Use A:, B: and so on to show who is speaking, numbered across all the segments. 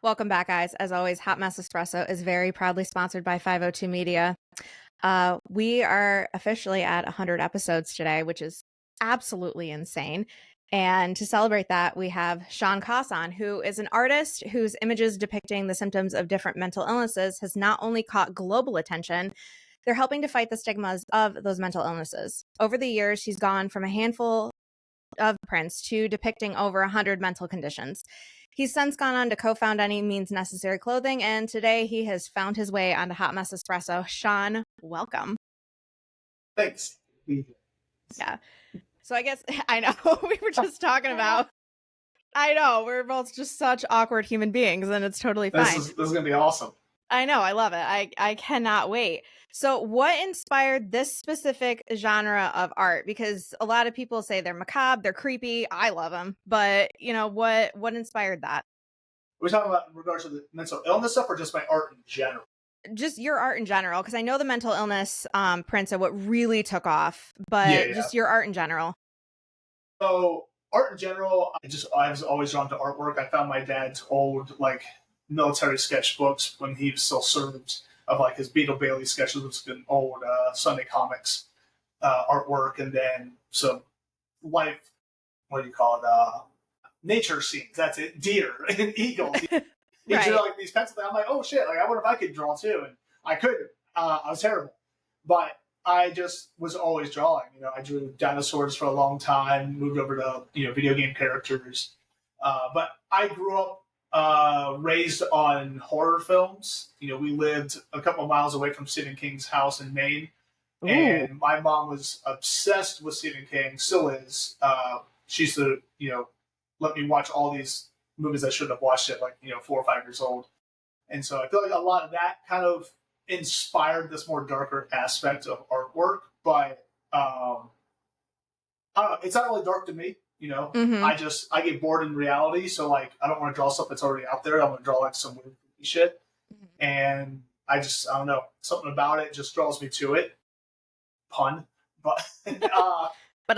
A: Welcome back, guys. As always, Hot Mess Espresso is very proudly sponsored by 502 Media. We are officially at 100 episodes today, which is absolutely insane. And to celebrate that, we have Shawn Coss on, who is an artist whose images depicting the symptoms of different mental illnesses has not only caught global attention, they're helping to fight the stigmas of those mental illnesses. Over the years, she's gone from a handful of prints to depicting over 100 mental conditions. He's since gone on to co-found Any Means Necessary Clothing, and today he has found his way onto Hot Mess Espresso. Shawn, welcome.
B: Thanks.
A: Yeah. So I guess, I know, we were just talking about, I know, we're both just such awkward human beings, and it's totally fine.
B: This is going to be awesome.
A: I know, I love it. I cannot wait. So what inspired this specific genre of art? Because a lot of people say they're macabre, they're creepy. I love them. But, you know, what inspired that?
B: We're talking about in regards to the mental illness stuff or just my art in general?
A: Just your art in general, because I know the mental illness prints are what really took off, but just your art in general.
B: So art in general, I was always drawn to artwork. I found my dad's old military sketchbooks when he was still served of his Beetle Bailey sketches, which is an old Sunday comics artwork, and then some nature scenes. That's it, deer and eagles.
A: Right.
B: Drew these pencil things. I'm like, oh shit! I wonder if I could draw too, and I couldn't. I was terrible, but I just was always drawing. I drew dinosaurs for a long time. Moved over to video game characters, but I grew up raised on horror films. We lived a couple of miles away from Stephen King's house in Maine. Ooh. And my mom was obsessed with Stephen King, still is. She used to, let me watch all these movies I shouldn't have watched at 4 or 5 years old. And so I feel like a lot of that kind of inspired this more darker aspect of artwork. But I don't know, it's not really dark to me. Mm-hmm. I get bored in reality, so I don't want to draw stuff that's already out there. I want to draw some weird shit, and I don't know, something about it just draws me to it. Pun, but yeah, but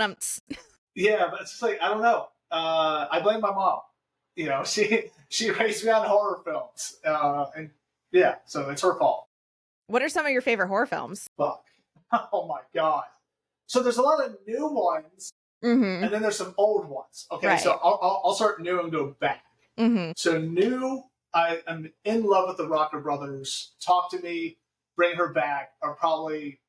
B: it's just I don't know. I blame my mom. She raised me on horror films, and yeah, so it's her fault.
A: What are some of your favorite horror films?
B: Fuck, oh my god! So there's a lot of new ones. Mm-hmm. And then there's some old ones. Okay, right. So I'll start new and go back. Mm-hmm. So new, I am in love with the Rocker Brothers. Talk to Me, Bring Her Back are probably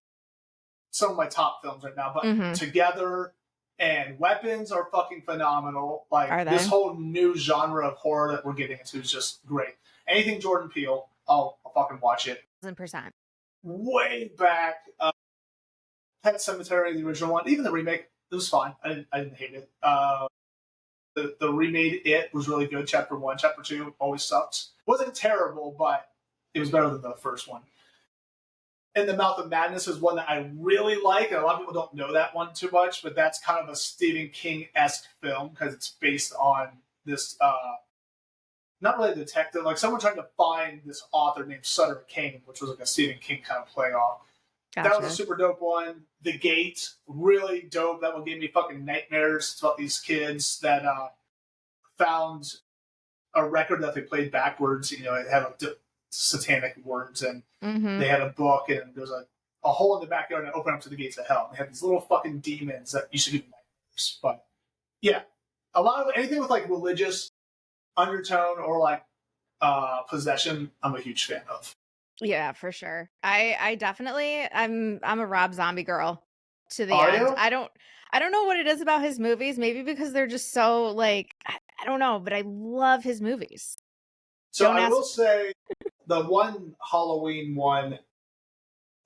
B: some of my top films right now. But Together and Weapons are fucking phenomenal. This whole new genre of horror that we're getting into is just great. Anything Jordan Peele, I'll fucking watch it.
A: 1,000%.
B: Way back, Pet Sematary, the original one, even the remake. It was fine. I didn't hate it. The remade It was really good. Chapter 1, Chapter 2 always sucked. Wasn't terrible, but it was better than the first one. In the Mouth of Madness is one that I really like, and a lot of people don't know that one too much, but that's kind of a Stephen King-esque film because it's based on this, not really a detective, someone trying to find this author named Sutter Kane, which was a Stephen King kind of play off. Gotcha. That was a super dope one. The Gate, really dope. That one gave me fucking nightmares. It's about these kids that found a record that they played backwards. It had satanic words, and they had a book, and there's a hole in the backyard and open up to the gates of hell. And they had these little fucking demons that used to give me nightmares. But yeah, a lot of anything with religious undertone or possession, I'm a huge fan of.
A: Yeah, for sure. I definitely I'm a Rob Zombie girl to the end.
B: You?
A: I don't know what it is about his movies. Maybe because they're just so I don't know, but I love his movies.
B: So I will say the one Halloween one,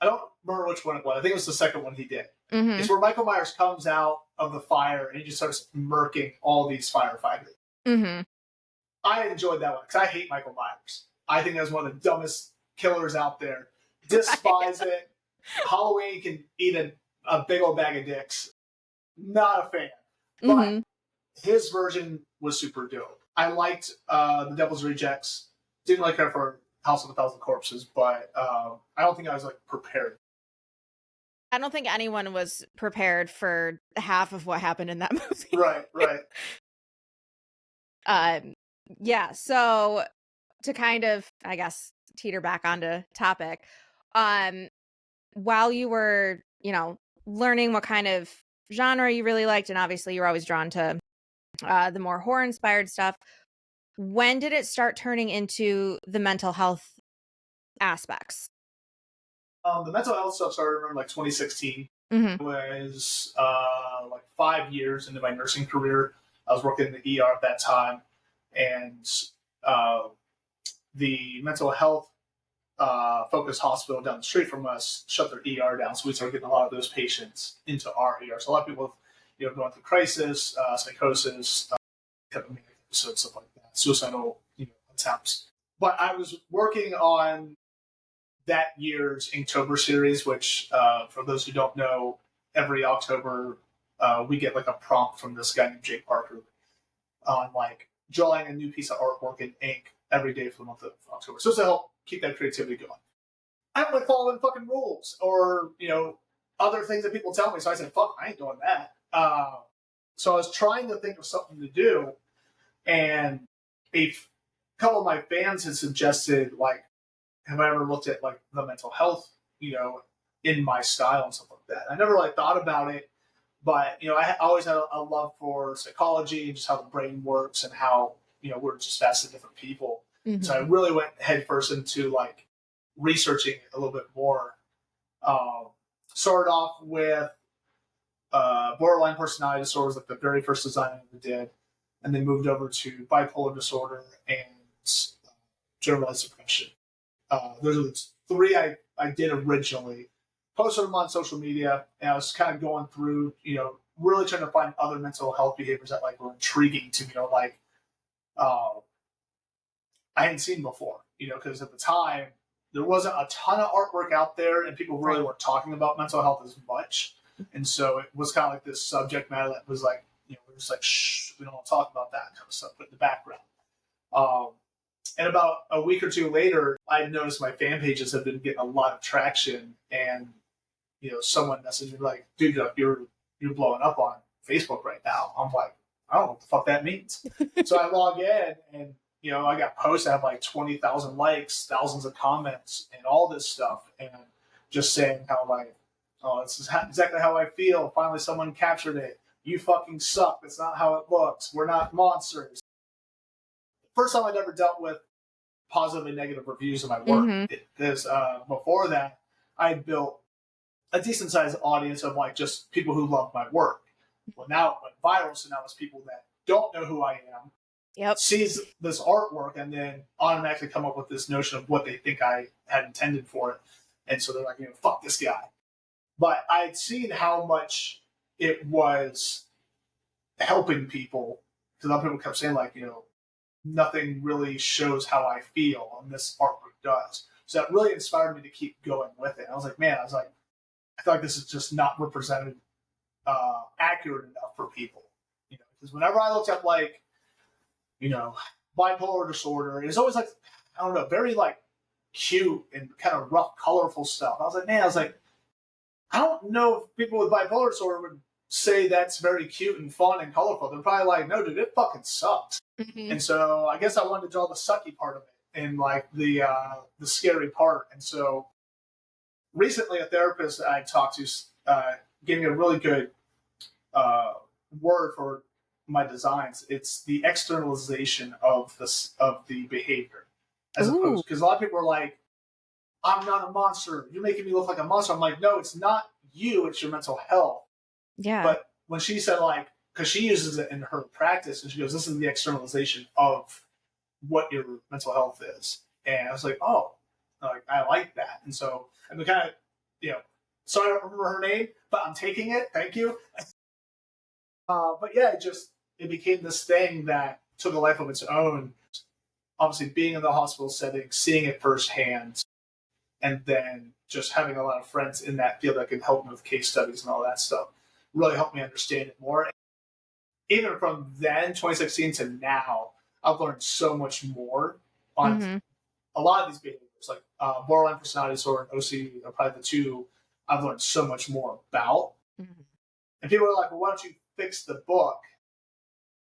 B: I don't remember which one it was. I think it was the second one he did. Mm-hmm. It's where Michael Myers comes out of the fire and he just starts murking all these firefighters. Mm-hmm. I enjoyed that one because I hate Michael Myers. I think that's one of the dumbest killers out there. Despise it. Halloween can eat a big old bag of dicks. Not a fan. But his version was super dope. I liked The Devil's Rejects. Didn't like her for House of a Thousand Corpses, but I don't think I was prepared.
A: I don't think anyone was prepared for half of what happened in that movie.
B: Right.
A: Yeah, so to kind of, I guess, teeter back onto topic, um, while you were, learning what kind of genre you really liked, and obviously you're always drawn to the more horror inspired stuff, when did it start turning into the mental health aspects?
B: The mental health stuff started around like 2016.
A: Mhm.
B: It was like 5 years into my nursing career. I was working in the ER at that time, and uh, the mental health focused hospital down the street from us shut their ER down, so we started getting a lot of those patients into our ER. So a lot of people, going through crisis, psychosis, episodes, stuff like that, suicidal, attempts. But I was working on that year's Inktober series, which, for those who don't know, every October we get like a prompt from this guy named Jake Parker on like drawing a new piece of artwork in ink every day for the month of October. So it's to help keep that creativity going. I don't like following fucking rules or other things that people tell me. So I said, "Fuck, I ain't doing that." So I was trying to think of something to do, and a couple of my fans had suggested like, have I ever looked at like the mental health, in my style and stuff like that. I never really thought about it, but I always had a love for psychology and just how the brain works and how we're just vastly different people. So I
A: Mhm.
B: really went headfirst into like researching it a little bit more. Um, Started off with borderline personality disorder was like the very first design I ever did, and then moved over to bipolar disorder and generalized depression. Those are the three I did originally. Posted them on social media, and I was kind of going through, really trying to find other mental health behaviors that like were intriguing to me, like uh, I hadn't seen before, because at the time there wasn't a ton of artwork out there, and people really
A: Right.
B: weren't talking about mental health as much, and so it was kind of like this subject matter that was like, we're just like, shh, we don't want to talk about that kind of stuff, put in the background. Um, and about a week or two later, I noticed my fan pages have been getting a lot of traction, and someone messaged me like, "Dude, you're blowing up on Facebook right now." I'm like, I don't know what the fuck that means. So I log in, and I got posts that have like 20,000 likes, thousands of comments, and all this stuff, and just saying how like, "Oh, this is exactly how I feel. Finally, someone captured it. You fucking suck. That's not how it looks. We're not monsters." First time I'd ever dealt with positive and negative reviews of my work.
A: Mhm.
B: Because before that, I had built a decent sized audience of like just people who love my work. Well, now it went viral, so now it's people that don't know who I am,
A: Yep.
B: sees this artwork, and then automatically come up with this notion of what they think I had intended for it, and so they're like, fuck this guy. But I had seen how much it was helping people because other people kept saying like, nothing really shows how I feel, and this artwork does. So that really inspired me to keep going with it. I was like, man, I feel like this is just not represented accurate enough for people. Because whenever I looked at like, you know, bipolar disorder, it's always like, I don't know, very like cute and kind of rough, colorful stuff. I was like, man, I don't know if people with bipolar disorder would say that's very cute and fun and colorful. They're probably like, no, dude, it fucking sucks.
A: Mhm.
B: And so I guess I wanted to draw the sucky part of it and like the scary part. And so recently, a therapist I talked to gave me a really good uh, word for my designs. It's the externalization of the behavior, as
A: Ooh.
B: opposed because a lot of people are like, "I'm not a monster. You're making me look like a monster." I'm like, "No, it's not you. It's your mental health."
A: Yeah.
B: But when she said like, because she uses it in her practice, and she goes, "This is the externalization of what your mental health is." And I was like, "Oh, like I like that." And so I've been kind of, you know, sorry I don't remember her name, but I'm taking it. Thank you. But yeah, it became this thing that took a life of its own. Obviously, being in the hospital setting, seeing it firsthand, and then just having a lot of friends in that field that can help me with case studies and all that stuff really helped me understand it more. Even from then, 2016 to now, I've learned so much more on
A: Mhm.
B: a lot of these behaviors, like borderline personality disorder and OCD are probably the two I've learned so much more about.
A: Mhm.
B: And people are like, well, why don't you fix the book?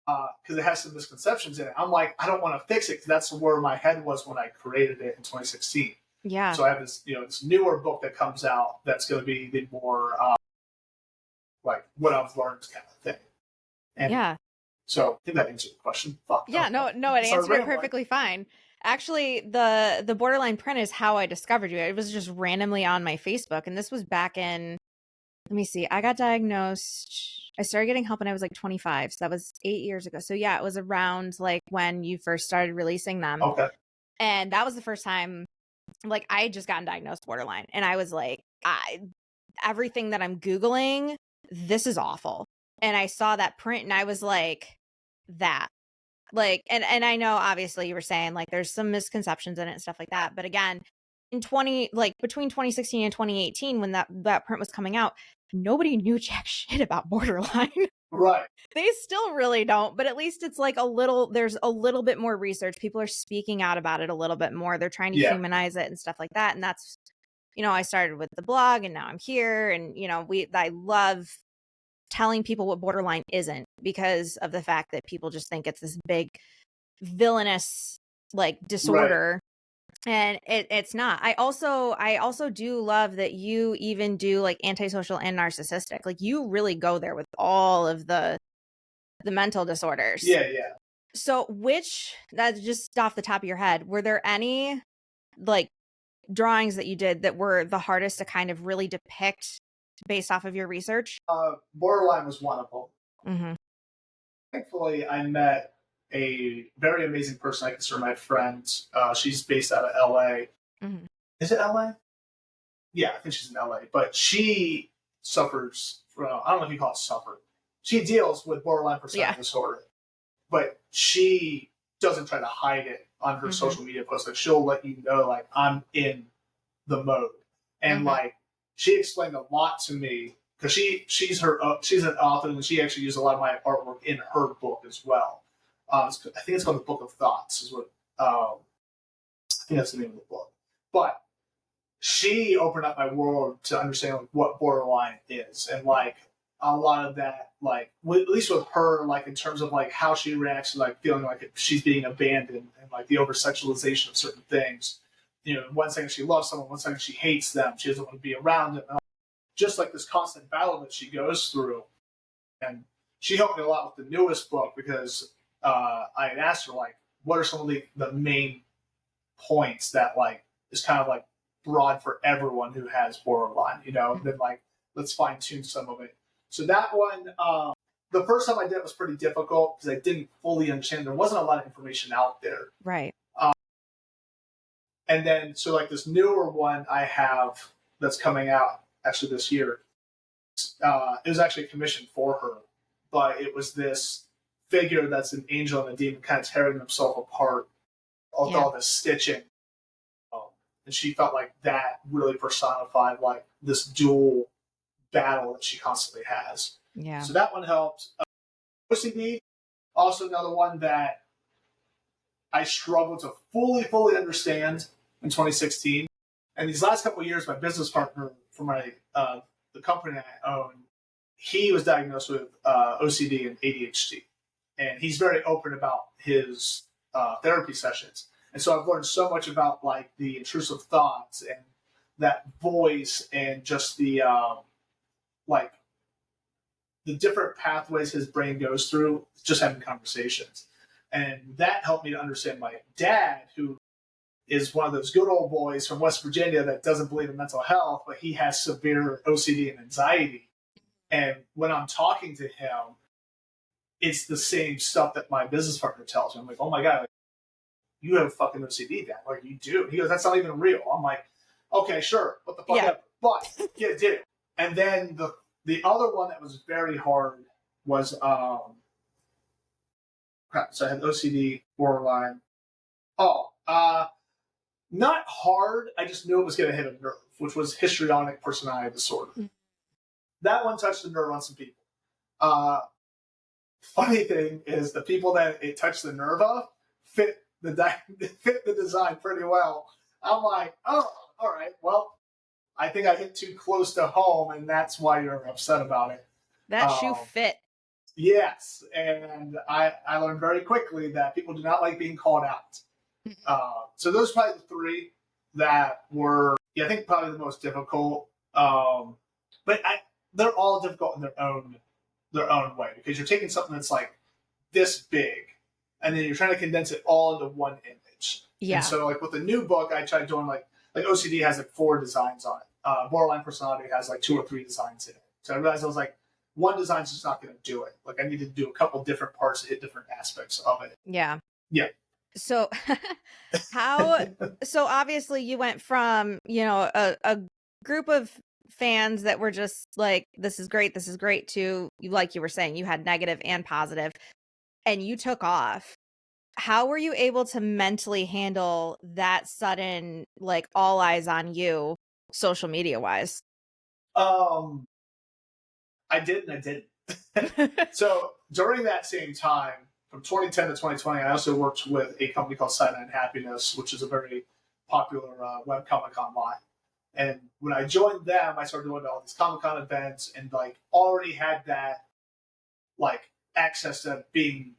B: because it has some misconceptions in it. I'm like, I don't want to fix it because that's where my head was when I created it in 2016.
A: Yeah.
B: So I have this, this newer book that comes out that's going to be the more like what I've learned kind of thing. And
A: Yeah.
B: so I think that answered the question. Fuck.
A: Yeah, no, it answered it perfectly fine. Actually, the borderline print is how I discovered you. It was just randomly on my Facebook, and this was back in, let me see, I got diagnosed, I started getting help when I was like 25, so that was 8 years ago. So yeah, it was around like when you first started releasing them.
B: Okay.
A: And that was the first time, like, I had just gotten diagnosed borderline, and I was like, everything that I'm Googling, this is awful. And I saw that print, and I was like, that. Like, and I know obviously you were saying like there's some misconceptions in it and stuff like that. But again, in between 2016 and 2018, when that print was coming out, nobody knew jack shit about borderline.
B: Right.
A: They still really don't, but at least it's like there's a little bit more research. People are speaking out about it a little bit more. They're trying to humanize it and stuff like that. And that's, I started with the blog, and now I'm here, and I love telling people what borderline isn't, because of the fact that people just think it's this big villainous like disorder. Right. And it's not. I also do love that you even do like antisocial and narcissistic. Like, you really go there with all of the mental disorders.
B: Yeah.
A: So that's just off the top of your head, were there any like drawings that you did that were the hardest to kind of really depict based off of your research?
B: Borderline was one of them.
A: Mm-hmm.
B: Thankfully, I met a very amazing person I consider my friend. She's based out of LA.
A: Mm-hmm.
B: Is it LA? Yeah, I think she's in LA. But she suffers from, I don't know if you call it suffer. She deals with borderline personality disorder. But she doesn't try to hide it on her social media posts. Like, she'll let you know, like, I'm in the mode. And like, she explained a lot to me, because she's an author, and she actually used a lot of my artwork in her book as well. I think it's called The Book of Thoughts, is what I think that's the name of the book. But she opened up my world to understand like what borderline is, and like a lot of that, like at least with her, like in terms of like how she reacts to like feeling like she's being abandoned, and like the over sexualization of certain things. One second she loves someone, one second she hates them, she doesn't want to be around them. Just like this constant battle that she goes through. And she helped me a lot with the newest book, because I had asked her, like, what are some of the main points that like is kind of like broad for everyone who has borderline, and then like let's fine tune some of it. So that one, the first time I did it was pretty difficult because I didn't fully understand. There wasn't a lot of information out there.
A: Right.
B: And then, so like this newer one I have that's coming out actually this year, it was actually commissioned for her, but it was this figure that's an angel and a demon kind of tearing themselves apart with all this stitching. And she felt like that really personified like this dual battle that she constantly has.
A: Yeah.
B: So that one helped. OCD, also another one that I struggled to fully understand in 2016. And these last couple of years, my business partner for my the company I own, he was diagnosed with OCD and ADHD, and he's very open about his therapy sessions. And so I've learned so much about like the intrusive thoughts and that voice, and just the like the different pathways his brain goes through just having conversations. And that helped me to understand my dad, who is one of those good old boys from West Virginia that doesn't believe in mental health, but he has severe OCD and anxiety. And when I'm talking to him, it's the same stuff that my business partner tells me. I'm like, oh my God, you have fucking OCD, Dad. Like, you do. He goes, that's not even real. I'm like, okay, sure. What the fuck ever. But you do. And then the other one that was very hard was crap. So I had OCD, borderline. Not hard. I just knew it was going to hit a nerve, which was histrionic personality disorder. Mm-hmm. That one touched the nerve on some people. Funny thing is, the people that it touched the nerve of fit the design pretty well. I'm like, oh, all right. Well, I think I hit too close to home, and that's why you're upset about it.
A: That shoe fit.
B: Yes, and I learned very quickly that people do not like being called out. So those are probably the three that were, yeah, I think probably the most difficult. But they're all difficult in their own way because you're taking something that's like this big, and then you're trying to condense it all into one image. And
A: Yeah.
B: so, like with the new book, I tried doing like OCD has like 4 designs on it. Borderline personality has like 2 or 3 designs in it. So I realized I was like, one design's just not going to do it. Like I need to do a couple different parts to hit different aspects of it.
A: Yeah.
B: Yeah.
A: So how so obviously you went from, a group of fans that were just like, this is great to, like you were saying, you had negative and positive, and you took off. How were you able to mentally handle that sudden, like, all eyes on you, social media wise?
B: Um, I did and I didn't. So during that same time, from 2010 to 2020, I also worked with a company called Sideline Happiness, which is a very popular webcomic online. And when I joined them, I started doing all these Comic Con events and like already had that like access to being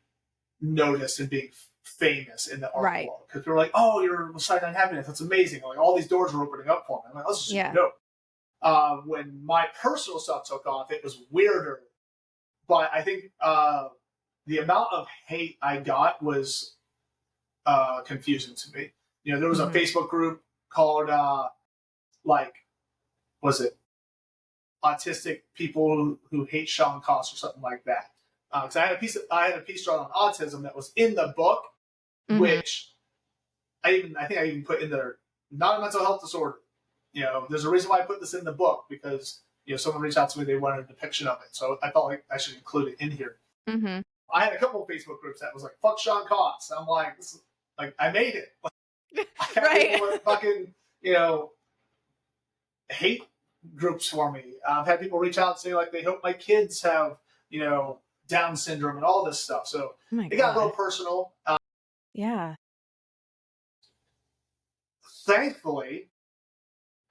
B: noticed and being famous in the art
A: Right.
B: world. Because they were like, "Oh, you're with Sideline Happiness. That's amazing!" Like all these doors are opening up for me. I'm like, "This is super
A: Yeah.
B: dope." When my personal stuff took off, it was weirder. But I think the amount of hate I got was confusing to me. There was a
A: Mhm.
B: Facebook group called like, was it autistic people who hate Shawn Coss or something like that? Because I had a piece drawn on autism that was in the book,
A: Mhm.
B: which I think I even put in there, not a mental health disorder. There's a reason why I put this in the book because someone reached out to me, they wanted a depiction of it, so I felt like I should include it in here.
A: Mhm.
B: I had a couple of Facebook groups that was like "fuck Shawn Coss." I'm like, this is, like I made it. I got people
A: Right.
B: with fucking hate groups for me. I've had people reach out and say like they hope my kids have you know Down syndrome and all this stuff. So
A: Oh my
B: it got a little
A: god.
B: personal.
A: Yeah.
B: Thankfully,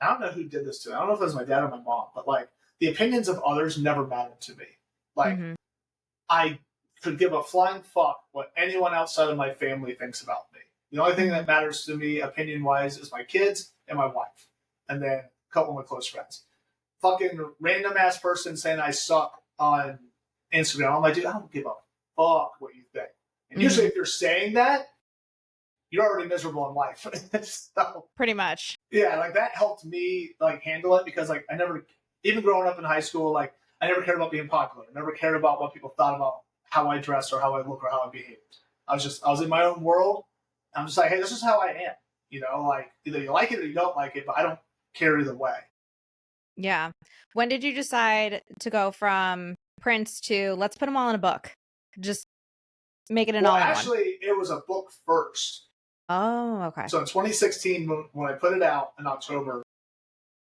B: I don't know who did this to me. I don't know if it was my dad or my mom, but like the opinions of others never mattered to me. Like
A: Mhm.
B: I could give a flying fuck what anyone outside of my family thinks about me. The only thing that
A: Mhm.
B: matters to me, opinion wise, is my kids and my wife, and then a couple of my close friends. Fucking random ass person saying I suck on Instagram. I'm like, dude, I don't give a fuck what you think. And usually,
A: Mhm.
B: if you're saying that, you're already miserable in life. So
A: Pretty much.
B: yeah, like that helped me like handle it because like I never, even growing up in high school, like I never cared about being popular. I never cared about what people thought about how I dressed or how I look or how I behaved. I was in my own world. I'm just like, hey, this is how I am. Like either you like it or you don't like it, but I don't care either way.
A: Yeah. When did you decide to go from prints to let's put them all in a book? Just make it an
B: Well,
A: all-in-one.
B: actually, it was a book first.
A: Oh, okay.
B: So in 2016, when I put it out in October,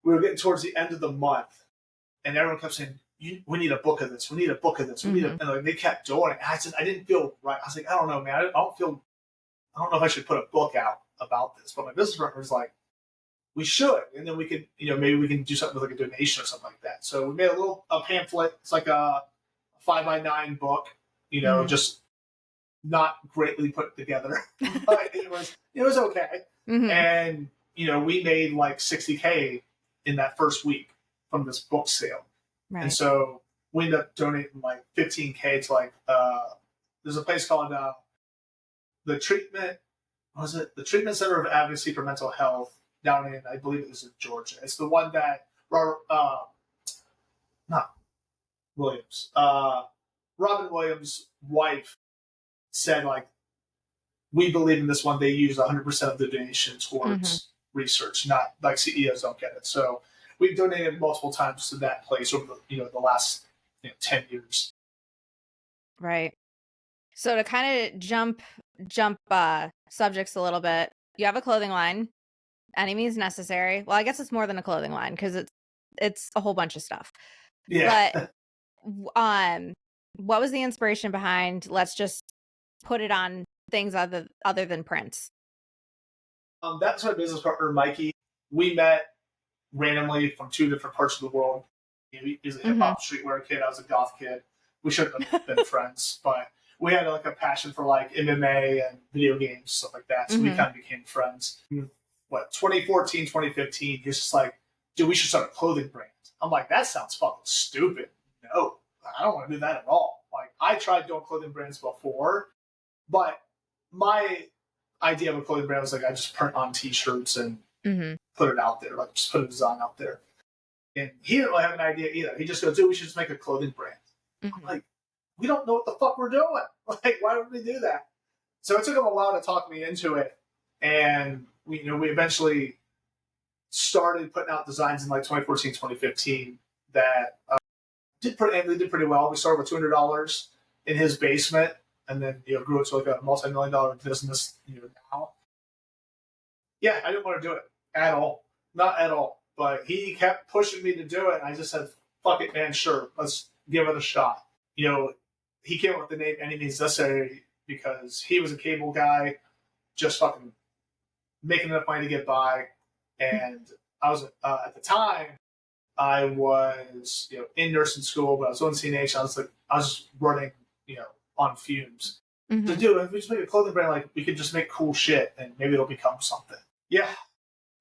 B: we were getting towards the end of the month, and everyone kept saying, "We need a book of this. We need a book of this. We need a,"
A: Mhm.
B: and like they kept doing it. And I said, I didn't feel right. I was like, I don't know, man. I don't know if I should put a book out about this. But my business partner was like, we should, and then we could, maybe we can do something with like a donation or something like that. So we made a pamphlet. It's like a 5 by 9 book.
A: Mhm.
B: Just not greatly put together, but it was okay.
A: Mhm.
B: And we made like 60K in that first week from this book sale. And
A: Right.
B: so we ended up donating like 15K to like there's a place called the treatment was it the Treatment Center of Advocacy for Mental Health down in, I believe it was in Georgia. It's the one that Robert not Williams Robin Williams' wife said like, we believe in this one. They use 100% of the donation
A: Mhm.
B: towards research, not like CEOs don't get it. So we've donated multiple times to that place over the last 10 years.
A: Right. So to kind of jump subjects a little bit, you have a clothing line, any means necessary. Well, I guess it's more than a clothing line because it's a whole bunch of stuff.
B: Yeah,
A: But um what was the inspiration behind let's just put it on things other than prints?
B: that's my business partner Mikey. We met randomly from 2 different parts of the world. He's a hip
A: Mhm.
B: hop streetwear kid. I was a goth kid. we shouldn't have been friends, but we had like a passion for like MMA and video games, stuff like that. So we kind of became friends. What, 2014, 2015, he's just like, dude, we should start a clothing brand. I'm like, that sounds fucking stupid. No, I don't want to do that at all. Like, I tried doing clothing brands before, but my idea of a clothing brand was like, I just print on t-shirts and put it out there, like just put a design out there. And he didn't really have an idea either. He just goes, dude, we should just make a clothing brand. I'm like, we don't know what the fuck we're doing. Like, why would we do that? So it took him a while to talk me into it. And we eventually started putting out designs in like 2014, 2015 that did pretty well. We started with $200 in his basement, and then grew it to like a multi-million-dollar business now. Yeah, I didn't want to do it at all, not at all. But he kept pushing me to do it, and I just said, "Fuck it, man. Sure, let's give it a shot." He came up with the name Any Means Necessary because he was a cable guy, just fucking making enough money to get by. And I was at the time, I was in nursing school, but I was on CNH. I was just running on fumes. So, dude, if we just make a clothing brand, like we could just make cool shit, and maybe it'll become something. Yeah.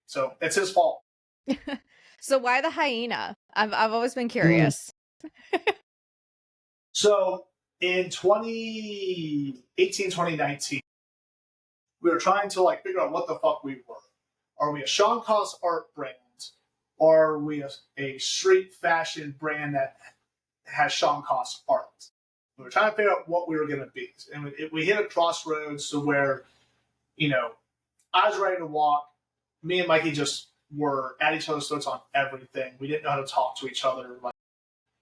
B: So it's his fault.
A: So why the hyena? I've always been curious.
B: So in 2018, 2019, we were trying to like figure out what the fuck we were. Are we a Shawn Coss art brand? Or are we a street fashion brand that has Shawn Coss art? We were trying to figure out what we were going to be. And we hit a crossroads to where, I was ready to walk. Me and Mikey just were at each other's throats on everything. We didn't know how to talk to each other. Like,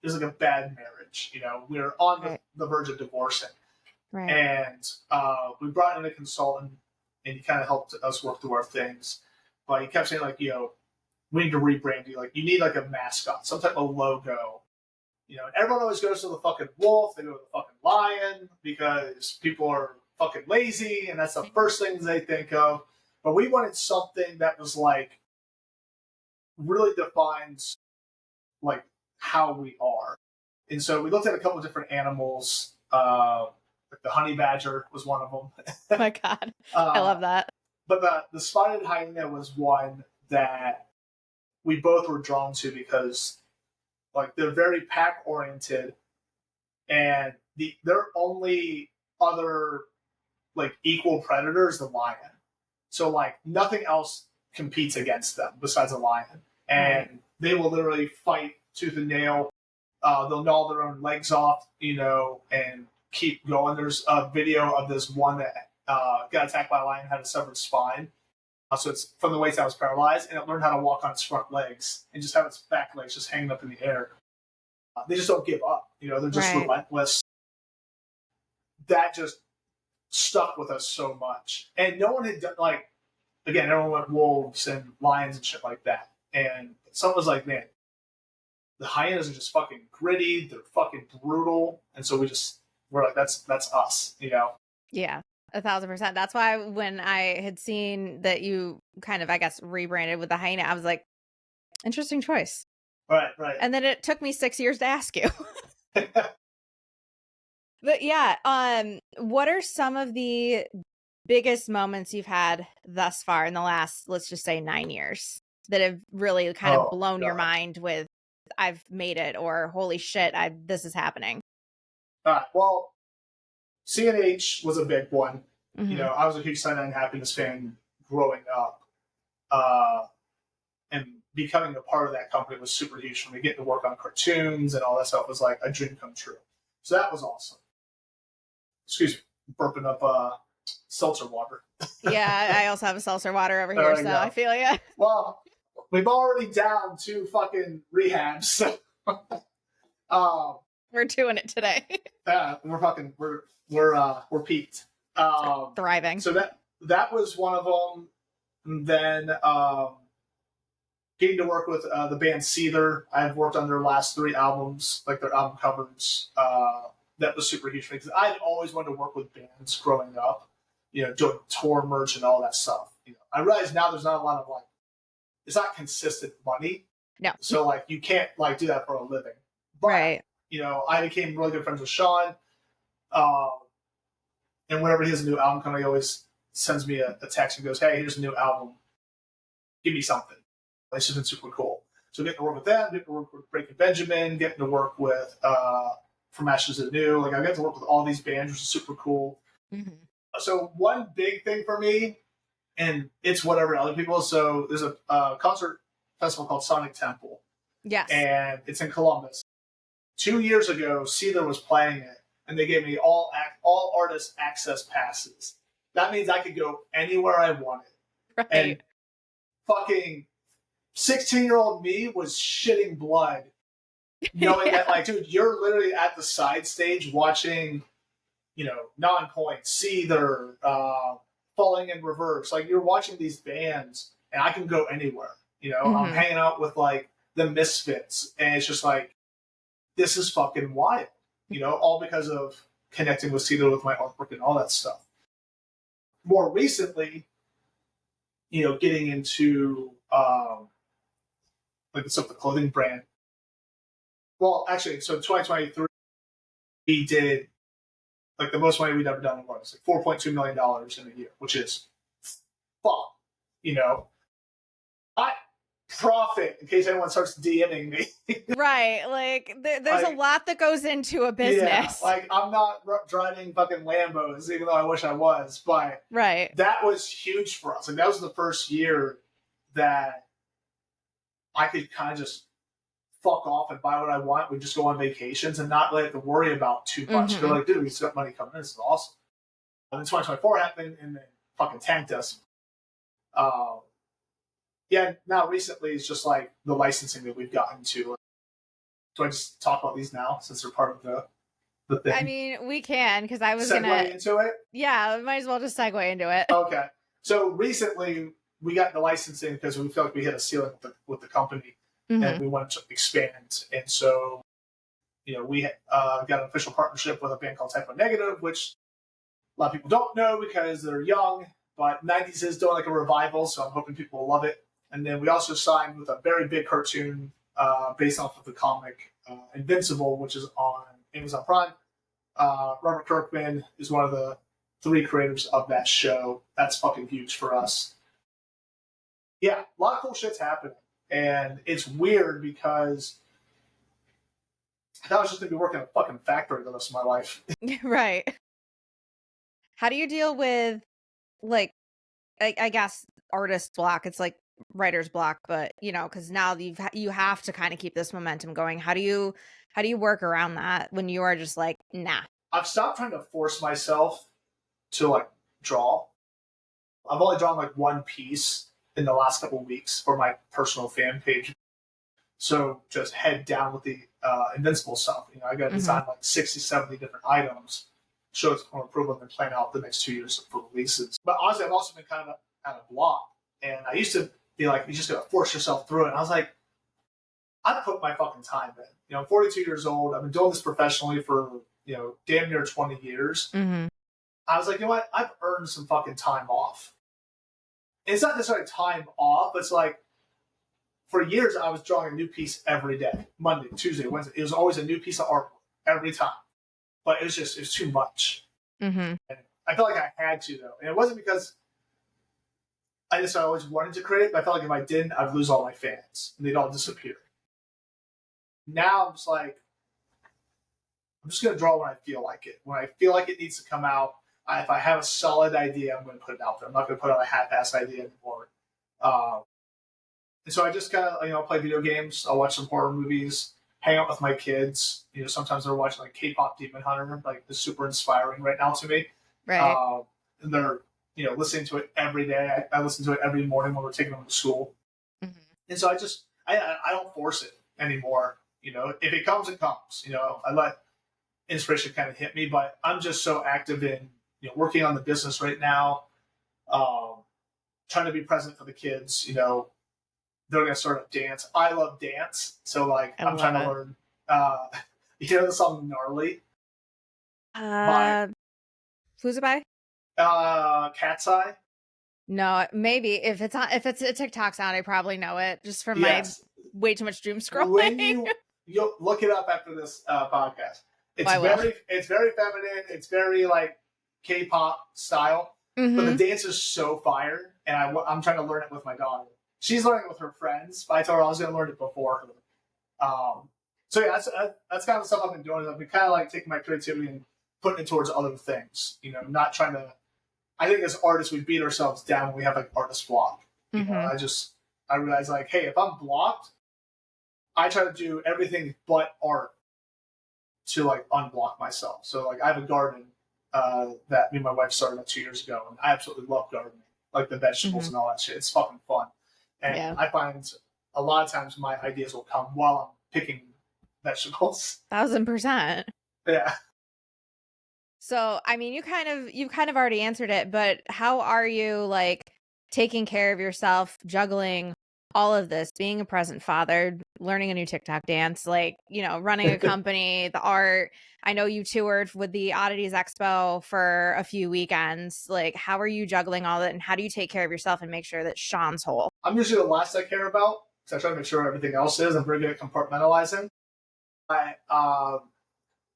B: it was like a bad marriage. We were on the verge of divorcing.
A: Right.
B: And we brought in a consultant, and he kind of helped us work through our things. But he kept saying, like, we need to rebrand you. Like, you need like a mascot, some type of logo. Everyone always goes to the fucking wolf. They go to the fucking lion because people are fucking lazy, and that's the first things they think of. But we wanted something that was like really defines like how we are. And so we looked at a couple of different animals. Like the honey badger was one of them.
A: Oh my God. I love that.
B: But the spotted hyena was one that we both were drawn to because like they're very pack oriented, and their only other like equal predator is the lion. So like nothing else competes against them besides a lion, and they will literally fight tooth and nail. They'll gnaw their own legs off, and keep going. There's a video of this one that got attacked by a lion, had a severed spine. So it's from the waist down, it was paralyzed, and it learned how to walk on its front legs and just have its back legs just hanging up in the air. They just don't give up. They're just relentless. That just stuck with us so much. And no one had done, like, again, everyone went wolves and lions and shit like that. And someone was like, man, the hyenas are just fucking gritty. They're fucking brutal. And so we're like, that's us,
A: Yeah, 1,000%. That's why when I had seen that you kind of, I guess, rebranded with the hyena, I was like, interesting choice.
B: Right.
A: And then it took me 6 years to ask you. But yeah, what are some of the biggest moments you've had thus far in the last, let's just say 9 years, that have really kind of blown your mind with, I've made it, or holy shit, this is happening?
B: All right. Well, CNH was a big one. I was a huge Sign and Happiness fan growing up. And becoming a part of that company was super huge for me. Getting to work on cartoons and all that stuff was like a dream come true. So that was awesome. Excuse me, burping up seltzer water.
A: Yeah, I also have a seltzer water over here, so I feel ya.
B: Well, we've already down 2 fucking rehabs.
A: We're doing it today.
B: Yeah, we're peaked.
A: Thriving.
B: So that was one of them. And then getting to work with the band Seether. I've worked on their last 3 albums, like their album covers. That was super huge for me because I'd always wanted to work with bands growing up, doing tour merch and all that stuff. I realize now there's not a lot of like, it's not consistent money.
A: No.
B: So like you can't like do that for a living. But, I became really good friends with Shawn. Um, and whenever he has a new album coming, he always sends me a text and goes, "Hey, here's a new album. Give me something." It's just been super cool. So getting to work with them, getting to work with Breaking Benjamin, getting to work with From Ashes to New. Like I get to work with all these bands, which is super cool.
A: Mm-hmm.
B: So one big thing for me, and it's whatever other people. So there's a concert festival called Sonic Temple,
A: Yes.
B: and it's in Columbus. 2 years ago, Seether was playing it, and they gave me all artist access passes. That means I could go anywhere I wanted. And
A: Right.
B: fucking 16-year-old me was shitting blood, knowing that,
A: Yeah.
B: like, dude, you're literally at the side stage watching, Non-Point, Seether, Falling in Reverse. Like, you're watching these bands, and I can go anywhere. I'm
A: Mm-hmm.
B: hanging out with, like, the Misfits, and it's just like, this is fucking wild. All because of connecting with Seether with my artwork and all that stuff. More recently, getting into like the clothing brand. Well, actually, so 2023, we did like the most money we'd ever done in was like $4.2 million in a year, which is fuck. You know, I profit in case anyone starts DMing me.
A: Right. Like there's a
B: Like,
A: lot that goes into a
B: yeah,
A: business.
B: like I'm not driving fucking Lambos, even though I wish I was. But
A: Right.
B: that was huge for us. Like that was the first year that I could kind of just fuck off and buy what I want. We just go on vacations and not really have to worry about too much. They're
A: Mm-hmm.
B: like, dude, we still got money coming in. This is awesome. And then 2024 happened and then fucking tanked us. Uh, yeah, now recently it's just like the licensing that we've gotten to. Do I just talk about these now since they're part of the
A: I
B: thing?
A: mean, we can because I was gonna.
B: Segue into it?
A: Yeah, might as well just segue into it.
B: Okay. So recently we got the licensing because we felt like we hit a ceiling with the company and
A: Mm-hmm.
B: we wanted to expand. And so, we got an official partnership with a band called Typo Negative, which a lot of people don't know because they're young, but 90s is doing like a revival, so I'm hoping people will love it. And then we also signed with a very big cartoon based off of the comic Invincible, which is on Amazon Prime. Robert Kirkman is one of the three creators of that show. That's fucking huge for us. Yeah, a lot of cool shit's happening. And it's weird because I thought I was just going to be working in a fucking factory the rest of my life.
A: Right. How do you deal with like I guess artist block? It's like writer's block, but because now you have to kind of keep this momentum going. How do you work around that when you are just like, nah?
B: I've stopped trying to force myself to like draw. I've only drawn like one piece in the last couple of weeks for my personal fan page. So just head down with the Invincible stuff. I got to
A: Mm-hmm.
B: design like 60, 70 different items, show it for approval, and plan out the next 2 years for releases. But honestly, I've also been kind of at a block. And I used to be like, you just got to force yourself through it. And I was like, I put my fucking time in. I'm 42 years old. I've been doing this professionally for, damn near 20 years.
A: Mm-hmm.
B: I was like, you know what? I've earned some fucking time off. And it's not necessarily time off, but it's like, for years, I was drawing a new piece every day, Monday, Tuesday, Wednesday. It was always a new piece of art every time. But it was too much.
A: Mm-hmm.
B: And I felt like I had to, though. And it wasn't because I just always wanted to create, but I felt like if I didn't, I'd lose all my fans and they'd all disappear. Now I'm just like, I'm just going to draw when I feel like it. When I feel like it needs to come out, if I have a solid idea, I'm going to put it out there. I'm not going to put out a half-assed idea anymore. And so I just kind of, play video games. I'll watch some horror movies, hang out with my kids. Sometimes they're watching like K-pop Demon Hunter, like it's super inspiring right now to me.
A: Right.
B: And they're, listening to it every day. I listen to it every morning when we're taking them to school.
A: Mm-hmm.
B: And so I don't force it anymore. If it comes, it comes. I let inspiration kind of hit me, but I'm just so active in, working on the business right now, trying to be present for the kids. They're going to start a dance. I love dance, so like
A: I
B: I'm
A: love
B: trying to
A: it.
B: learn. You know the song "Gnarly" by
A: Uh, who's it by?
B: Cat's Eye?
A: No, maybe if it's a TikTok sound, I probably know it just from my
B: Yes.
A: way too much doom
B: When you
A: scrolling.
B: you'll look it up after this podcast.
A: I will.
B: It's very feminine. It's very like K-pop style, but the
A: Mm-hmm.
B: dance is so fire, and I'm trying to learn it with my daughter. She's learning it with her friends, but I told her I was going to learn it before her. So yeah, that's kind of the stuff I've been doing. I've been kind of like taking my creativity and putting it towards other things. You know, not trying to. I think as artists, we beat ourselves down when we have like artist block. You know,
A: Mm-hmm.
B: I realize like, hey, if I'm blocked, I try to do everything but art to like unblock myself. So like I have a garden that me and my wife started about 2 years ago, and I absolutely love gardening, like the vegetables
A: Mm-hmm.
B: and all that shit. It's fucking fun, and
A: Yeah.
B: I find a lot of times my ideas will come while I'm picking vegetables.
A: 1000%.
B: Yeah,
A: So, I mean, you've kind of already answered it, but how are you like taking care of yourself, juggling all of this, being a present father, learning a new TikTok dance, like, you know, running a company, the art. I know you toured with the Oddities Expo for a few weekends. Like, how are you juggling all that, and how do you take care of yourself and make sure that Shawn's whole?
B: I'm usually the last I care about because I try to make sure everything else is. I'm very good at compartmentalizing. I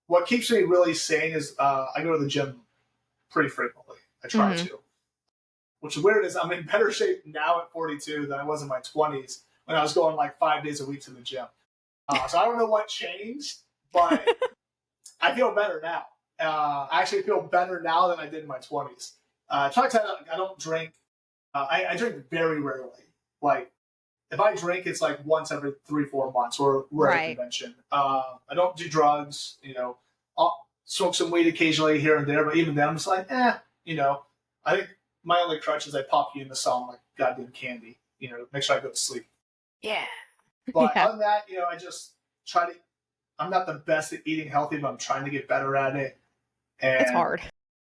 B: what keeps me really sane is I go to the gym pretty frequently. I try
A: Mm-hmm.
B: to. Which is weird is I'm in better shape now at 42 than I was in my 20s when I was going like 5 days a week to the gym. So I don't know what changed, but I feel better now. I actually feel better now than I did in my 20s. Try to tell you, I don't drink. I drink very rarely. Like if I drink, it's like once every 3-4 months, or we're at a
A: Right.
B: convention. I don't do drugs. You know, I'll smoke some weed occasionally here and there, but even then, I'm just like, eh. You know, I think my only crutch is I pop you in the song like goddamn candy. You know, make sure I go to sleep.
A: Yeah.
B: But
A: Yeah.
B: other than that, you know, I just try to. I'm not the best at eating healthy, but I'm trying to get better at it.
A: It's
B: And
A: hard.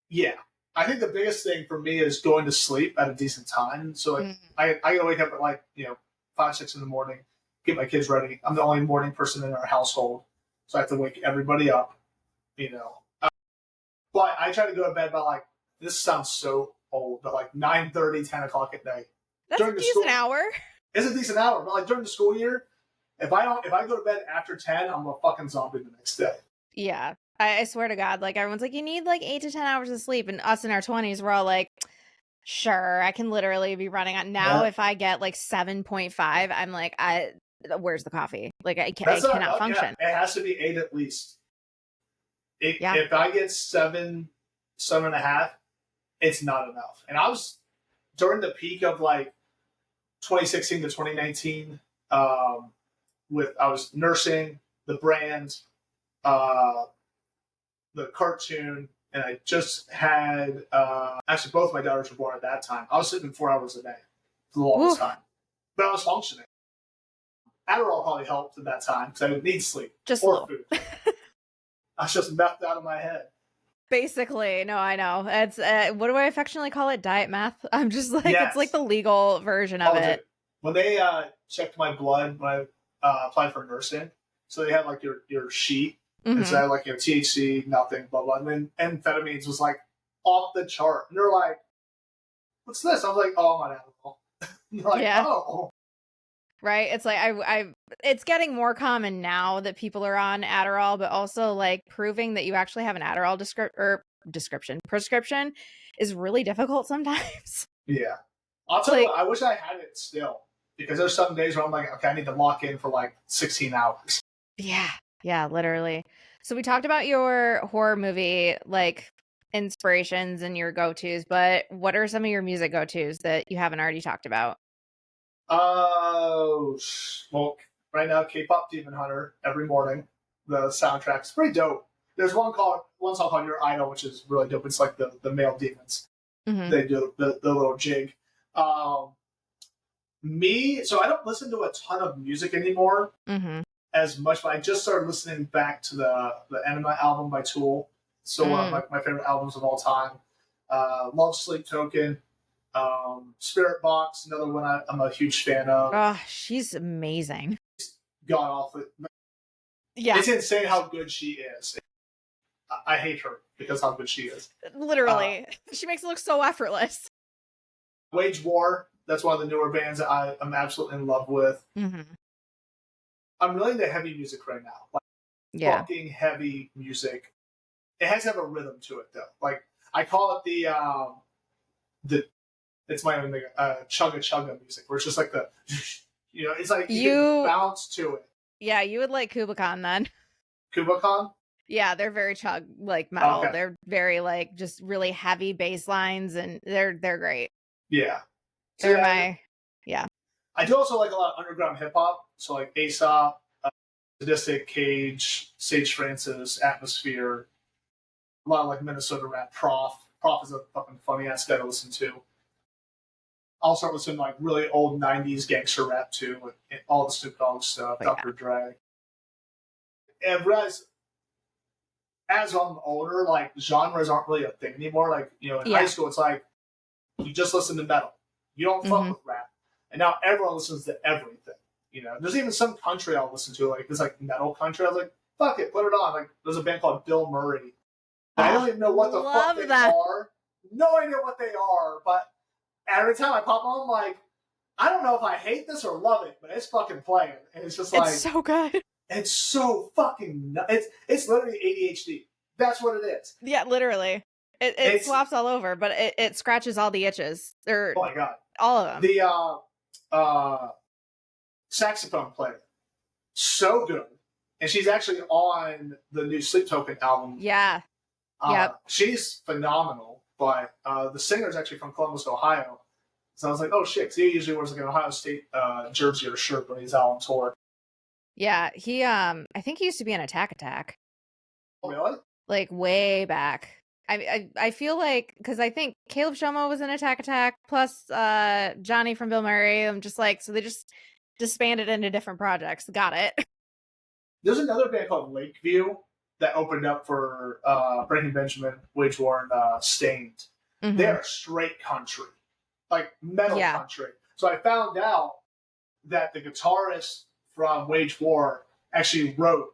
B: yeah, I think the biggest thing for me is going to sleep at a decent time. So like,
A: Mm.
B: I gotta wake up at like 5-6 in the morning, get my kids ready. I'm the only morning person in our household, so I have to wake everybody up. You know, but I try to go to bed by like this sounds so old, but like 9:30, 10 o'clock at night
A: That's a
B: during the
A: decent
B: school.
A: hour.
B: It's a decent hour, but like during the school year, if I go to bed after 10, I'm a fucking zombie the next day.
A: Yeah. I swear to God, like everyone's like, you need like 8 to 10 hours of sleep. And us in our 20s, we're all like, sure, I can literally be running on now.
B: Yeah,
A: If I get like 7.5, I'm like, where's the coffee? Like I
B: that's not
A: cannot
B: enough. Yeah,
A: function.
B: it has to be 8 at least.
A: Yeah.
B: If I get 7, 7.5, it's not enough. And I was during the peak of like 2016 to 2019. With I was nursing the brand, uh, the cartoon, and I just had actually both my daughters were born at that time. I was sleeping 4 hours a day for the longest
A: Oof.
B: time, but I was functioning. Adderall probably helped at that time because I didn't need sleep
A: Just a
B: or
A: little.
B: food. I was just methed out of my head.
A: Basically, no, I know. It's what do I affectionately call it? Diet meth. I'm just like, it's like
B: Yes.
A: the legal version of
B: Oh, dude.
A: it.
B: When they checked my blood when I applied for nursing, so they had like your sheet, and so
A: Hmm.
B: I had like THC, nothing, blah blah, and then amphetamines was like off the chart. And they're like, "What's this?" I was like, "Oh, I'm on alcohol." And they're like,
A: Yeah.
B: "Oh,
A: Right. It's like it's getting more common now that people are on Adderall, but also like proving that you actually have an Adderall prescription is really difficult sometimes.
B: yeah." I'll tell you
A: Like,
B: what. I wish I had it still because there's some days where I'm like, "Okay, I need to lock in for like 16 hours."
A: yeah. Yeah, literally. So we talked about your horror movie like inspirations and your go-tos, but what are some of your music go-tos that you haven't already talked about?
B: Oh, well, right now, K-pop Demon Hunter every morning. The soundtrack's pretty dope. There's one song called Your Idol, which is really dope. It's like the male demons.
A: Hmm.
B: They do the little jig. Um, so I don't listen to a ton of music anymore
A: Hmm.
B: as much, but I just started listening back to the Enema album by Tool. Still one of
A: Mm.
B: my favorite albums of all time. Love Sleep Token. Spirit Box, another one I'm a huge fan of.
A: Oh, she's amazing.
B: God awful.
A: Yeah,
B: It's insane how good she is. I hate her because how good she is. Uh,
A: literally. She makes it look so effortless.
B: Wage War, that's one of the newer bands that I'm absolutely in love with.
A: Hmm.
B: I'm really into heavy music right now. Like
A: Yeah.
B: fucking heavy music. It has to have a rhythm to it though. Like I call it the it's my own chugga chugga music, where it's just like the it's like you can
A: You
B: bounce to it.
A: Yeah, you would like Kubakan then.
B: Kubakan?
A: Yeah, they're very chug like metal.
B: Okay.
A: They're very like just really heavy bass lines and they're great.
B: Yeah. So
A: They're
B: yeah,
A: my yeah.
B: I do also like a lot of underground hip hop. So like Aesop, Sadistic, Cage, Sage Francis, Atmosphere, a lot of like Minnesota rap. Prof. Prof is a fucking funny ass guy to listen to. I'll start listening to like really old '90s gangster rap too, with all the Snoop Dogg stuff,
A: But yeah.
B: Dr. Dre. And realize as I'm older, like genres aren't really a thing anymore. Like in high school, it's like you just listen to metal. You don't fuck with rap, and now everyone listens to everything. There's even some country I'll listen to, like this like metal country. I was like, fuck it, put it on. Like there's a band called Bill Murray. I don't even know what the fuck they are. No idea what they are, but every time I pop on, I'm like, I don't know if I hate this or love it, but it's fucking playing, and it's just like
A: it's so good.
B: It's so fucking. It's literally ADHD. That's what it is.
A: Yeah, literally. It swaps all over, but it scratches all the itches.
B: Oh my god,
A: all of them.
B: The saxophone player, so good, and she's actually on the new Sleep Token album.
A: Yeah. Yep.
B: She's phenomenal, but the singer is actually from Columbus, Ohio. So I was like, oh shit, because he usually wears like an Ohio State jersey or shirt when he's out on tour.
A: Yeah, he I think he used to be an Attack.
B: Oh, really?
A: Like way back. I feel like because I think Caleb Shomo was in Attack plus Johnny from Bill Murray. I'm just like, so they just disbanded into different projects. Got it.
B: There's another band called Lakeview that opened up for Breaking Benjamin, Wage War, and Stained. Mm-hmm. They're straight country, like metal country. So I found out that the guitarist from Wage War actually wrote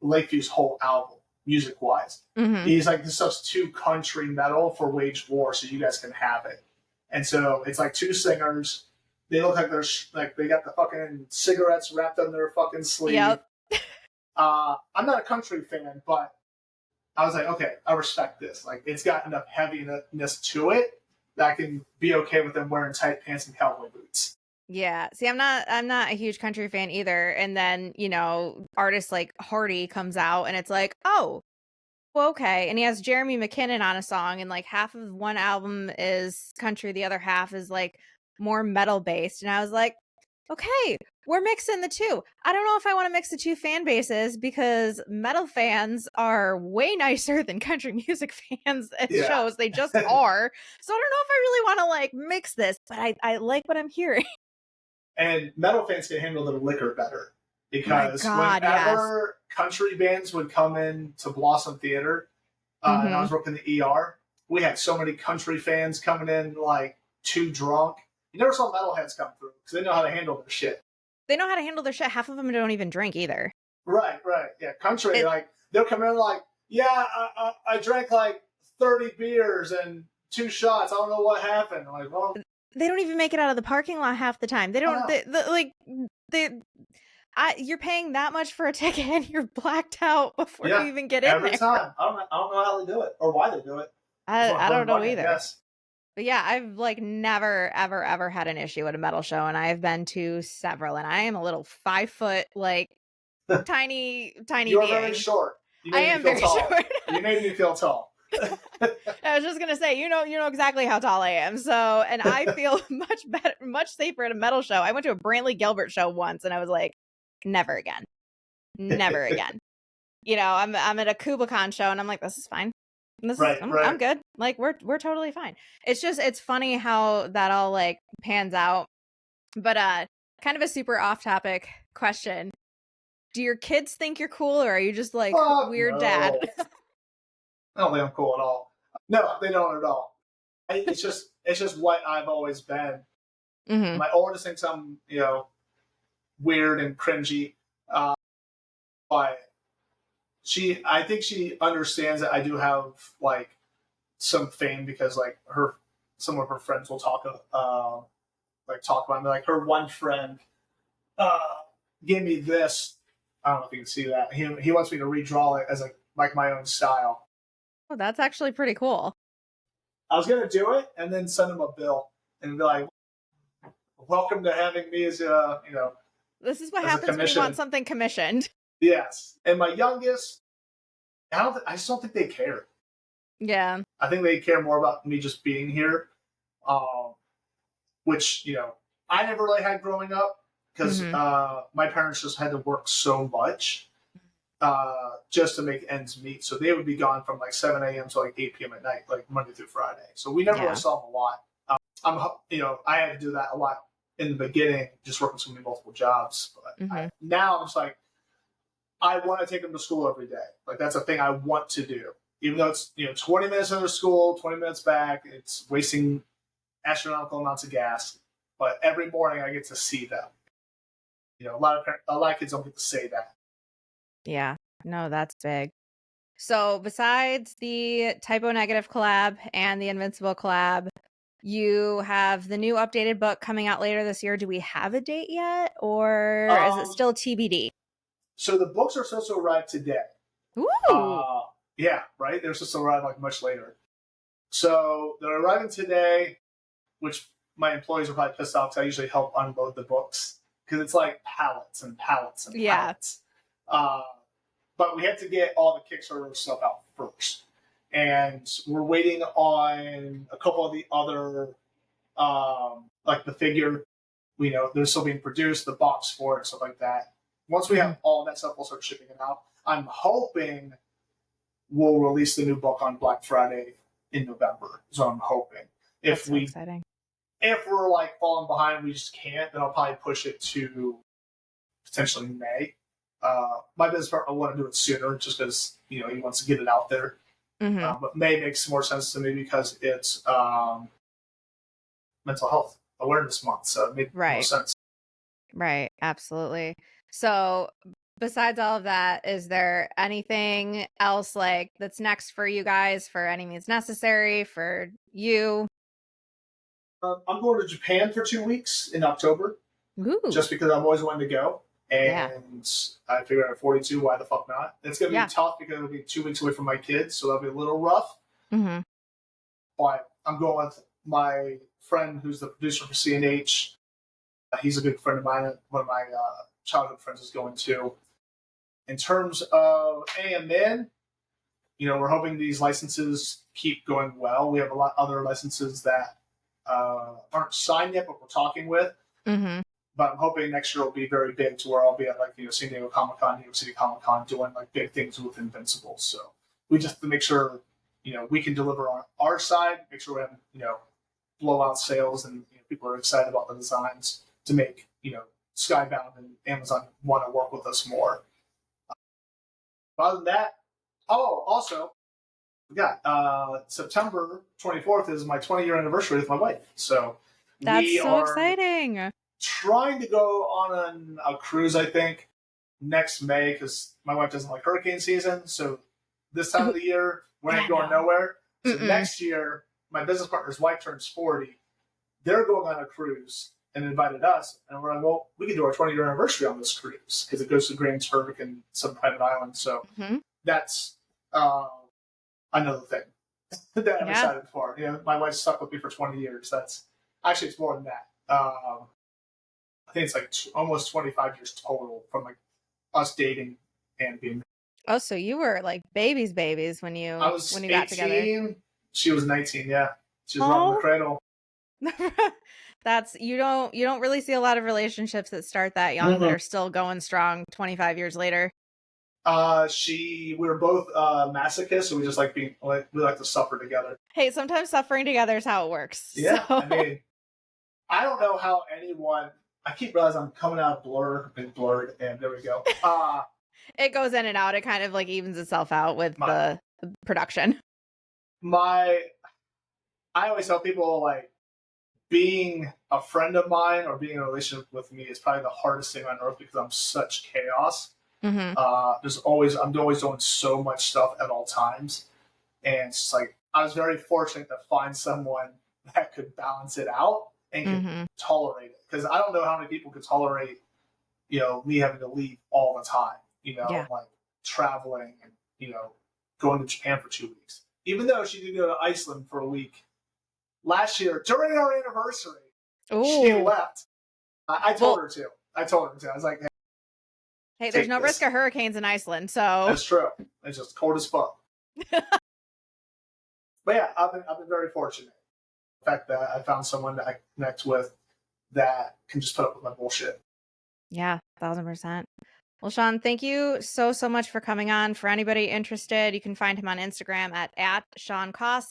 B: Lakeview's whole album, music-wise. Mm-hmm. He's like, this stuff's too country metal for Wage War, so you guys can have it. And so it's like two singers. They look like they're like they got the fucking cigarettes wrapped on their fucking sleeve. Yep. I'm not a country fan, but I was like, okay, I respect this. Like, it's got enough heaviness to it that I can be okay with them wearing tight pants and cowboy boots.
A: Yeah. See, I'm not a huge country fan either. And then, artists like Hardy comes out and it's like, oh, well, okay. And he has Jeremy McKinnon on a song, and like half of one album is country, the other half is like more metal based. And I was like, okay, we're mixing the two. I don't know if I want to mix the two fan bases, because metal fans are way nicer than country music fans at shows. They just are. So I don't know if I really want to like mix this, but I like what I'm hearing.
B: And metal fans can handle their liquor better, because whenever country bands would come in to Blossom Theater, and I was working the ER, we had so many country fans coming in like too drunk. You never saw metalheads come through because they know how to handle their shit.
A: They know how to handle their shit. Half of them don't even drink either.
B: Right. Yeah, country, like, they'll come in like, yeah, I drank like 30 beers and 2 shots. I don't know what happened. I'm like, well,
A: they don't even make it out of the parking lot half the time. They don't. You're paying that much for a ticket and you're blacked out before you even get in
B: every
A: there.
B: Time. I don't know how they do it or why they do it.
A: I don't know either. Yes. But yeah, I've like never, ever had an issue at a metal show, and I've been to several, and I am a little 5 foot, like tiny
B: You're being. Very short.
A: I am very short.
B: You made me feel tall.
A: I was just gonna say, you know exactly how tall I am. So, and I feel much better, much safer at a metal show. I went to a Brantley Gilbert show once, and I was like, never again. I'm at a Kubakan show, and I'm like, this is fine. I'm good. Like, we're totally fine. It's funny how that all like pans out. But kind of a super off topic question. Do your kids think you're cool, or are you just like weird dad?
B: I don't think I'm cool at all. No, they don't at all. It's just what I've always been. Mm-hmm. My oldest thinks I'm, weird and cringy. But I think she understands that I do have like some fame, because like some of her friends will talk about me. Like her one friend gave me this. I don't know if you can see that. He wants me to redraw it as like my own style.
A: Oh, that's actually pretty cool.
B: I was gonna do it and then send him a bill and be like, "Welcome to having me as a
A: This is what
B: as a
A: happens when you want
B: commission."
A: something commissioned.
B: Yes, and my youngest, I just don't think they care.
A: Yeah.
B: I think they care more about me just being here, um, which I never really had growing up because
A: Hmm.
B: my parents just had to work so much just to make ends meet. So they would be gone from like 7 a.m. to like 8 p.m. at night, like Monday through Friday. So we never really
A: Yeah.
B: saw them a lot. I had to do that a lot in the beginning, just working so many multiple jobs. But
A: Hmm.
B: now I'm just like, I want to take them to school every day. Like that's a thing I want to do. Even though it's 20 minutes into school, 20 minutes back, it's wasting astronomical amounts of gas. But every morning I get to see them. A lot of kids don't get to say that.
A: Yeah. No, that's big. So besides the Typo Negative collab and the Invincible collab, you have the new updated book coming out later this year. Do we have a date yet, or is it
B: Um,
A: still TBD?
B: so the books are supposed to arrive today.
A: Ooh.
B: Uh, yeah, right. They're supposed to arrive like much later. So they're arriving today, which my employees are probably pissed off because I usually help unload the books because it's like pallets and pallets and
A: Yeah.
B: pallets. Uh, but we had to get all the Kickstarter stuff out first, and we're waiting on a couple of the other, like the figure. We know they're still being produced, the box for it, stuff like that. Once we
A: Hmm.
B: have all that stuff, we'll start shipping it out. I'm hoping we'll release the new book on Black Friday in November. So I'm hoping.
A: That's
B: If
A: so
B: we
A: exciting.
B: if we're like falling behind, we just can't. Then I'll probably push it to potentially May. My business partner want to do it sooner, just because he wants to get it out there.
A: Hmm.
B: But May makes more sense to me because it's mental health awareness month, so it made more
A: Right.
B: sense.
A: Right. Absolutely. So besides all of that, is there anything else like that's next for you guys for any means necessary for you?
B: I'm going to Japan for 2 weeks in October,
A: Ooh.
B: just because I've always wanted to go.
A: Yeah.
B: And I figured at 42, why the fuck not? It's going to be
A: Yeah.
B: tough because it'll be 2 weeks away from my kids, so that'll be a little rough.
A: Hmm.
B: But I'm going with my friend who's the producer for CNH. He's a good friend of mine. One of my childhood friends is going too. In terms of AMN, we're hoping these licenses keep going well. We have a lot other licenses that aren't signed yet, but we're talking with.
A: Hmm.
B: But I'm hoping next year will be very big to where I'll be at like San Diego Comic Con, New York City Comic Con, doing like big things with Invincible. So we just have to make sure we can deliver on our side, make sure we have blowout sales, and people are excited about the designs to make Skybound and Amazon want to work with us more. But other than that, also we got September 24th is my 20-year anniversary with my wife. So
A: That's
B: we
A: so
B: are
A: exciting.
B: trying to go on a cruise, I think, next May because my wife doesn't like hurricane season. So this time of the year, we
A: Yeah,
B: ain't going
A: no.
B: nowhere. So
A: Mm-mm.
B: next year, my business partner's wife turns 40. They're going on a cruise and invited us. And we're like, well, we can do our 20-year anniversary on this cruise because it goes to Grand Turk and some private island. So
A: Hmm.
B: that's another thing that I'm
A: Yeah.
B: excited for. My wife's stuck with me for 20 years. That's actually, it's more than that. I think it's like almost 25 years total from like us dating and being.
A: Oh, so you were like babies when
B: I
A: you
B: was
A: got together.
B: 18. She was 19. Yeah, she was rocking the
A: Oh.
B: cradle.
A: That's you don't really see a lot of relationships that start that young that
B: Mm-hmm.
A: are still going strong 25 years later.
B: We were both masochists, so we just like we like to suffer together.
A: Hey, sometimes suffering together is how it works.
B: Yeah,
A: So
B: I mean, I don't know how anyone. I keep realizing I'm coming out of blur, been blurred, and there we go.
A: it goes in and out. It kind of like evens itself out with
B: My
A: the production.
B: my. I always tell people like being a friend of mine or being in a relationship with me is probably the hardest thing on earth because I'm such chaos.
A: Hmm.
B: I'm always doing so much stuff at all times, and it's like I was very fortunate to find someone that could balance it out and could
A: Hmm.
B: tolerate it because I don't know how many people could tolerate me having to leave all the time,
A: Yeah.
B: like traveling and, going to Japan for 2 weeks. Even though she did go to Iceland for a week last year during our anniversary, she
A: Ooh.
B: left. I told
A: Well,
B: her to. I was like, hey,
A: hey, there's
B: take
A: no risk
B: this.
A: of hurricanes in Iceland, so
B: That's true. It's just cold as fuck. But yeah, I've been very fortunate. The fact that I found someone that I connect with that can just put up with my bullshit.
A: yeah, 1000%. Well, Shawn, thank you so, so much for coming on. For anybody interested, you can find him on Instagram at Shawn Coss,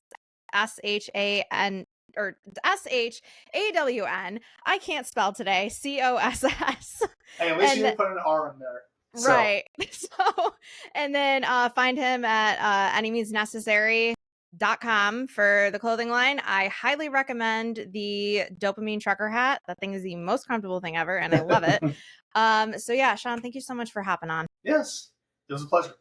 A: SHAN or SHAWN. I can't spell today. COSS.
B: Hey, at least you
A: And
B: didn't put an R in there. So
A: right. So, and then find him at anymeansnecessary.com for the clothing line. I highly recommend the dopamine trucker hat. That thing is the most comfortable thing ever, and I love it. So yeah, Shawn, thank you so much for hopping on.
B: yes, it was a pleasure.